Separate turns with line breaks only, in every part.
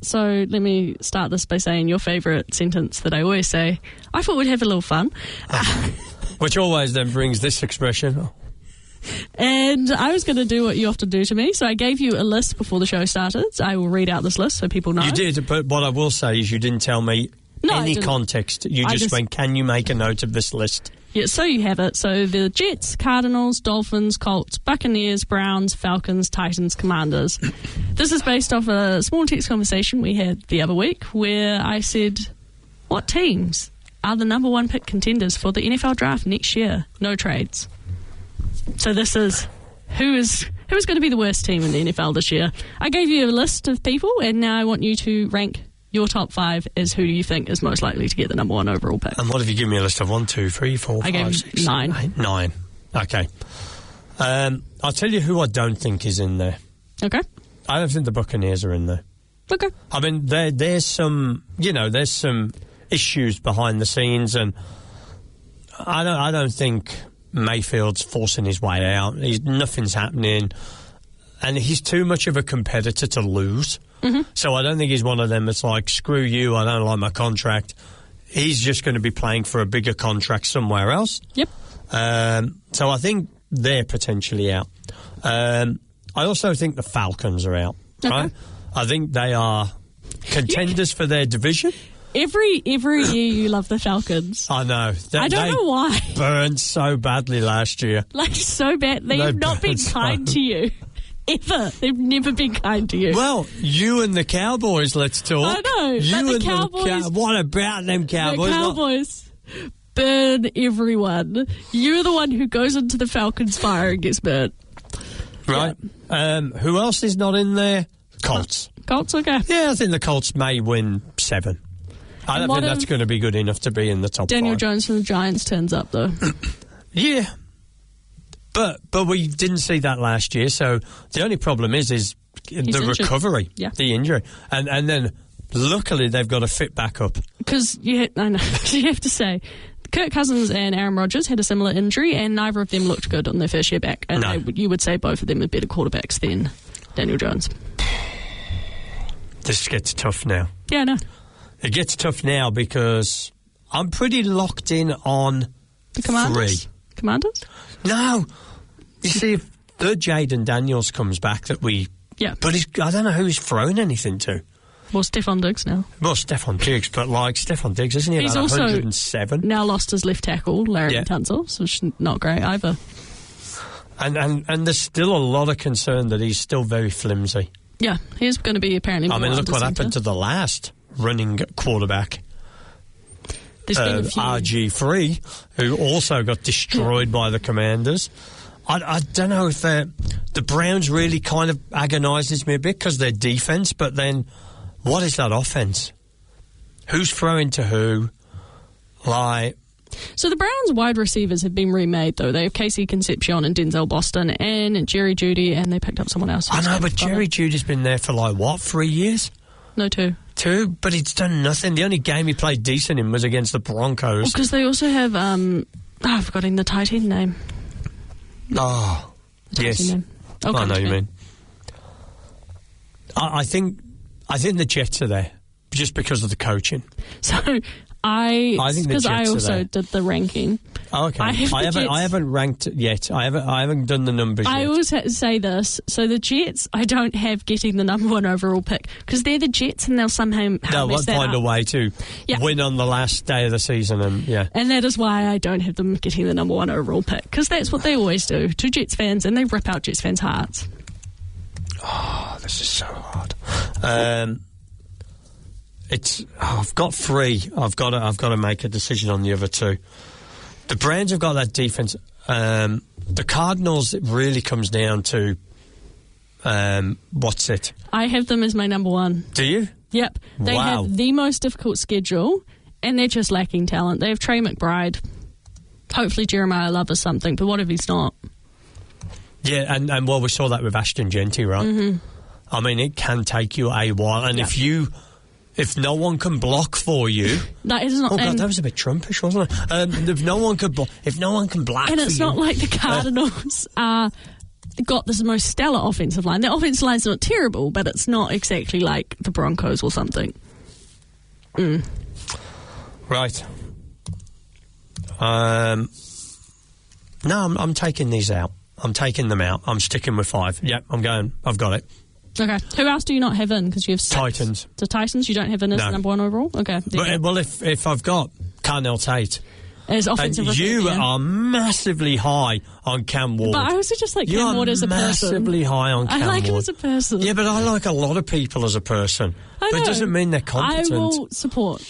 So let me start this by saying your favourite sentence that I always say. I thought we'd have a little fun.
Which always then brings this expression.
And I was going to do what you often do to me. So I gave you a list before the show started. I will read out this list so people know.
You did, but what I will say is you didn't tell me any context. You just went, can you make a note of this list?
Yeah, so you have it. So the Jets, Cardinals, Dolphins, Colts, Buccaneers, Browns, Falcons, Titans, Commanders. This is based off a small text conversation we had the other week where I said, what teams are the number one pick contenders for the NFL draft next year? No trades. So this is who's going to be the worst team in the NFL this year. I gave you a list of people, and now I want you to rank your top 5 as who do you think is most likely to get the number 1 overall pick.
And what have you given me a list of? 1, 2, 3, 4, 5, 6,
9.
8, 9. Okay. I'll tell you who I don't think is in there.
Okay.
I don't think the Buccaneers are in there.
Okay.
I mean, there's some issues behind the scenes, and I don't think Mayfield's forcing his way out. Nothing's happening, and he's too much of a competitor to lose. Mm-hmm. So I don't think he's one of them that's like, screw you, I don't like my contract. He's just going to be playing for a bigger contract somewhere else.
Yep.
So I think they're potentially out. I also think the Falcons are out. Okay. Right? I think they are contenders for their division.
Every year you love the Falcons.
I know.
I don't know why.
Burned so badly last year.
Like, so bad. They have not been kind to you. Ever. They've never been kind to you.
Well, you and the Cowboys, let's talk.
I know.
You
and the Cowboys.
What about them Cowboys?
The Cowboys burn everyone. You're the one who goes into the Falcons' fire and gets burnt.
Right. Yeah. Who else is not in there? Colts.
Colts, okay.
Yeah, I think the Colts may win 7. I don't think that's going to be good enough to be in the top 5.
Daniel Jones from the Giants turns up, though.
Yeah. But we didn't see that last year, so the only problem is the injured. Recovery, the injury. And then, luckily, they've got to fit back up.
Because, I know, you have to say, Kirk Cousins and Aaron Rodgers had a similar injury, and neither of them looked good on their first year back. And you would say both of them are better quarterbacks than Daniel Jones.
This gets tough now.
Yeah, I know.
It gets tough now because I'm pretty locked in on
the Commanders.
3.
Commanders?
No. You see, if the Jaden Daniels comes back, but I don't know who he's thrown anything to.
Well, Stephon Diggs now.
Well, Stephon Diggs, but like Stephon Diggs, isn't he?
He's
about
also
107.
Now lost his left tackle, Larry Tunsil, which is not great either.
And there's still a lot of concern that he's still very flimsy.
Yeah, he's going to be apparently more
look what happened to the last running quarterback. RG3, who also got destroyed by the Commanders. I don't know if the Browns really kind of agonises me a bit because their defence, but then what is that offence? Who's throwing to who?
So the Browns wide receivers have been remade, though. They have Casey Concepcion and Denzel Boston and Jerry Jeudy, and they picked up someone else.
I know, but Jerry Judy's been there for 3 years?
No, 2.
2, but he's done nothing. The only game he played decent in was against the Broncos.
Because they also have, I've forgotten the tight end name.
Oh, yes.
Name.
I know what you mean. I think the Jets are there just because of the coaching.
So I think because I also did the ranking.
Oh, okay. I haven't ranked it yet. I haven't done the numbers yet.
I always have to say this. So the Jets, I don't have getting the number 1 overall pick because they're the Jets and they'll somehow
find a way to win on the last day of the season. And
that is why I don't have them getting the number 1 overall pick because that's what they always do to Jets fans, and they rip out Jets fans' hearts.
Oh, this is so hard. I've got 3. I've got to make a decision on the other 2. The Browns have got that defense. The Cardinals, it really comes down to what's it?
I have them as my number 1.
Do you?
Yep. They have the most difficult schedule, and they're just lacking talent. They have Trey McBride. Hopefully Jeremiah Love is something, but what if he's not?
Yeah, and we saw that with Ashton Genty, right? Mm-hmm. I mean, it can take you a while, and if no one can block for you,
that is not.
Oh God, that was a bit Trumpish, wasn't it? If no one can block,
and it's not like the Cardinals are got this most stellar offensive line. Their offensive line's not terrible, but it's not exactly like the Broncos or something.
Right. No, I'm taking these out. I'm taking them out. I'm sticking with 5. Yep, I'm going. I've got it.
Okay. Who else do you not have in? Because you have 6.
Titans.
The Titans you don't have in as number 1 overall? Okay.
Well, if I've got Carnell Tate...
As offensive
and you are massively high on Cam Ward.
But I also just like Cam Ward as a person.
Massively high on Cam Ward.
I like him as a person.
Yeah, but I like a lot of people as a person.
I know.
But it doesn't mean they're competent.
I will support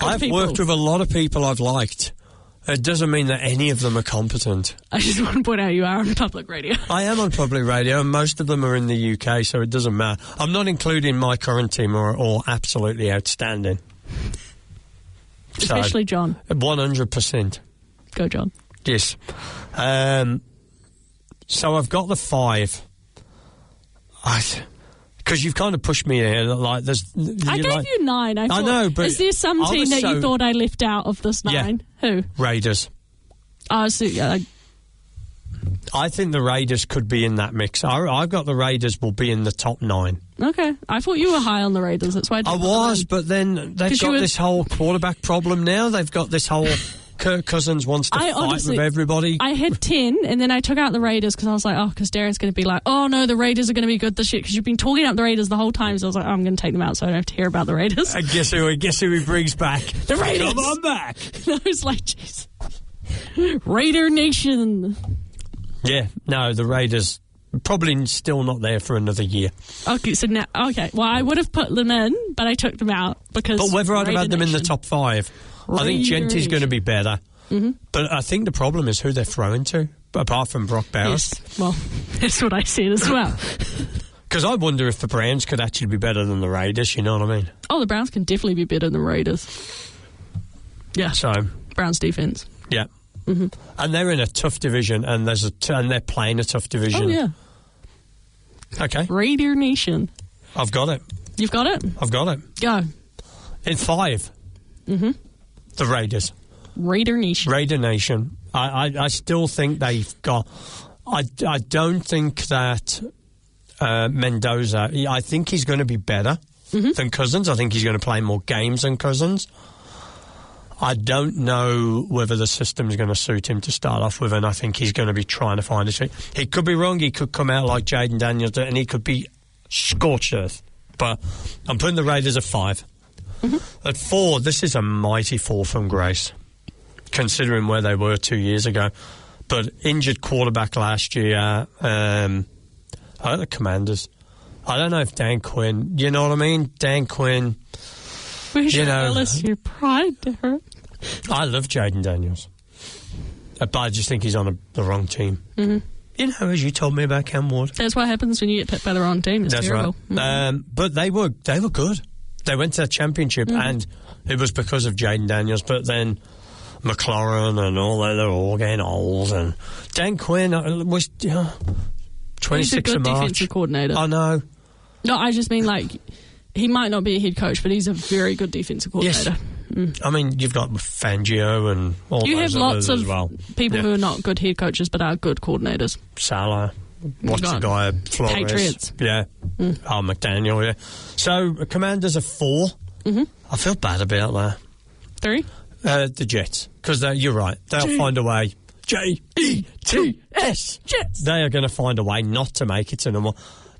I've worked with a lot of people I've liked. It doesn't mean that any of them are competent.
I just want to point out you are on public radio.
I am on public radio, and most of them are in the UK, so it doesn't matter. I'm not including my current team or absolutely outstanding.
Especially John.
100%.
Go, John.
Yes. So I've got the 5. Because you've kind of pushed me here. Like,
I gave you 9. I
know, but...
Is there some team that you thought I left out of this 9?
Yeah.
Who?
Raiders.
Oh, so, yeah.
I think the Raiders could be in that mix. I've got the Raiders will be in the top 9.
Okay. I thought you were high on the Raiders. That's why I
was, but then they've got this whole quarterback problem now. They've got this whole... Kirk Cousins wants to fight with everybody.
I had 10, and then I took out the Raiders because I was like, because Darren's going to be like, oh, no, the Raiders are going to be good this year because you've been talking up the Raiders the whole time. So I was like, I'm going to take them out so I don't have to hear about the Raiders.
And guess who he brings back?
The Raiders.
Come on back.
I was like, jeez. Raider Nation.
Yeah, no, the Raiders probably still not there for another year.
Okay, so now, well, I would have put them in, but I took them out because.
But whether I'd have had them in the top 5, I think Genty's going to be better.
Mm-hmm.
But I think the problem is who they're throwing to, apart from Brock Bowers.
Yes, well, that's what I said as well.
Because I wonder if the Browns could actually be better than the Raiders, you know what I mean?
Oh, the Browns can definitely be better than the Raiders. Yeah.
So
Browns defense.
Yeah.
Mm-hmm.
And they're in a tough division, and they're playing a tough division.
Oh, yeah.
Okay.
Raider Nation.
I've got it.
You've got it?
I've got it.
Go.
In 5.
Mm-hmm.
The Raiders.
Raider Nation.
Raider Nation. I still think they've got... I don't think that Mendoza... I think he's going to be better than Cousins. I think he's going to play more games than Cousins. I don't know whether the system's going to suit him to start off with, and I think he's going to be trying to find his feet. He could be wrong. He could come out like Jaden Daniels, and he could be scorched earth. But I'm putting the Raiders at 5. Mm-hmm. At 4, this is a mighty fall from grace, considering where they were 2 years ago. But injured quarterback last year, I like the Commanders. I don't know if Dan Quinn, you know what I mean? Dan Quinn...
Where's your LSU pride, Darren?
I love Jaden Daniels. But I just think he's on the wrong team.
Mm-hmm.
You know, as you told me about Cam Ward.
That's what happens when you get picked by the wrong team. It's terrible.
Right. Mm-hmm. But they were good. They went to the championship, and it was because of Jaden Daniels. But then McLaurin and all that, they're all getting old. And Dan Quinn was 26
He's a good
of March.
defensive coordinator.
I know.
No, I just mean like... He might not be a head coach, but he's a very good defensive coordinator.
Yes. I mean, you've got Fangio and all
you
those
have lots
others
of
as well.
People who are not good head coaches but are good coordinators.
Salah. What's the guy? Flores.
Patriots.
Yeah. Oh, McDaniel, yeah. So, Commanders are 4. Mm-hmm. I feel bad about that.
3?
The Jets. Because you're right. They'll find a way. Jets.
Jets.
They are going to find a way not to make it to number 1.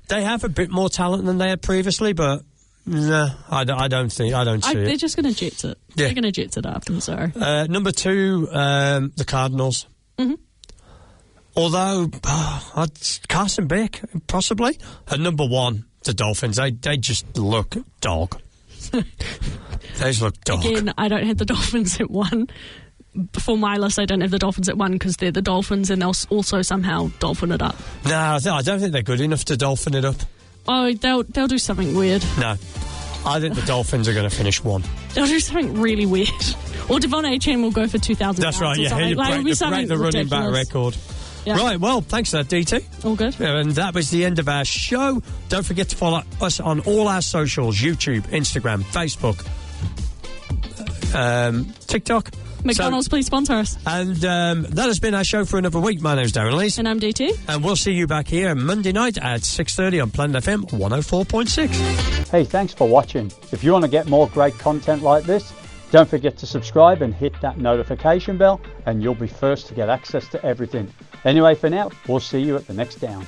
They have a bit more talent than they had previously, but no, I don't see it.
They're just going to Jets it.
Yeah.
They're going to Jets it up, I'm sorry.
Number 2, the Cardinals.
Mm-hmm.
Although, Carson Beck, possibly. And number 1, the Dolphins. They just look dog. They just look dog.
Again, I don't have the Dolphins at 1. For my list, I don't have the Dolphins at 1 because they're the Dolphins and they'll also somehow dolphin it up.
No, I don't think they're good enough to dolphin it up.
Oh, they'll do something weird.
No. I think the Dolphins are going to finish 1.
They'll do something really weird. Or Devon Achane will go for 2,000
That's right, yeah.
Like,
break the running back record.
Yeah.
Right, well, thanks for that, DT.
All good.
And that was the end of our show. Don't forget to follow us on all our socials, YouTube, Instagram, Facebook, TikTok.
McDonald's, please sponsor us.
And that has been our show for another week. My name's Darran Lees.
And I'm DT.
And we'll see you back here Monday night at 6:30 on Planet FM 104.6.
Hey, thanks for watching. If you want to get more great content like this, don't forget to subscribe and hit that notification bell, and you'll be first to get access to everything. Anyway, for now, we'll see you at the next down.